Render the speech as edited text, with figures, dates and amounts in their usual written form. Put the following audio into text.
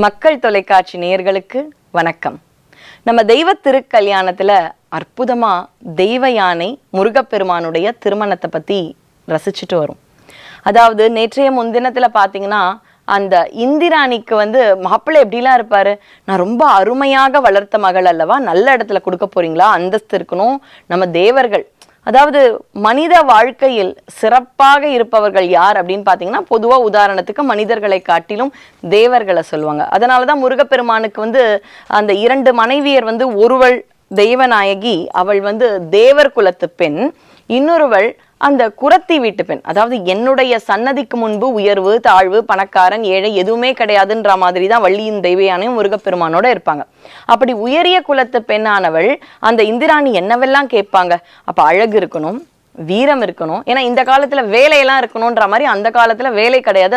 மக்கள் தொலைக்காட்சி நேயர்களுக்கு வணக்கம். நம்ம தெய்வ திருக்கல்யாணத்துல அற்புதமா தெய்வ யானை முருகப்பெருமானுடைய திருமணத்தை பத்தி ரசிச்சுட்டு வரும். அதாவது நேற்றைய முன்தினத்துல பாத்தீங்கன்னா அந்த இந்திராணிக்கு மாப்பிள்ளை எப்படிலாம் இருப்பாரு, நான் ரொம்ப அருமையாக வளர்த்த மகள் அல்லவா, நல்ல இடத்துல கொடுக்க போறீங்களா, அந்தஸ்து இருக்கணும், நம்ம தேவர்கள், அதாவது மனித வாழ்க்கையில் சிறப்பாக இருப்பவர்கள் யார் அப்படின்னு பார்த்தீங்கன்னா பொதுவாக உதாரணத்துக்கு மனிதர்களை காட்டிலும் தேவர்களை சொல்லுவாங்க. அதனாலதான் முருகப்பெருமானுக்கு அந்த 2 மனைவியர் ஒருவள் தெய்வநாயகி, அவள் தேவர் குலத்து பெண், இன்னொருவள் அந்த குரத்தி வீட்டு பெண். அதாவது என்னுடைய சன்னதிக்கு முன்பு உயர்வு தாழ்வு பணக்காரன் ஏழை எதுவுமே கிடையாதுன்ற மாதிரி தான் வள்ளியின் தெய்வயானையும் முருகப்பெருமானோட இருப்பாங்க. அப்படி உயரிய குலத்து பெண்ணானவள் அந்த இந்திராணி என்னவெல்லாம் கேட்பாங்க, அப்ப அழகு இருக்கணும், வீரம் இருக்கணும், ஏன்னா இந்த காலத்துல வேலையெல்லாம் இருக்கணும்ன்ற மாதிரி அந்த காலத்துல வேலை கிடையாது, அது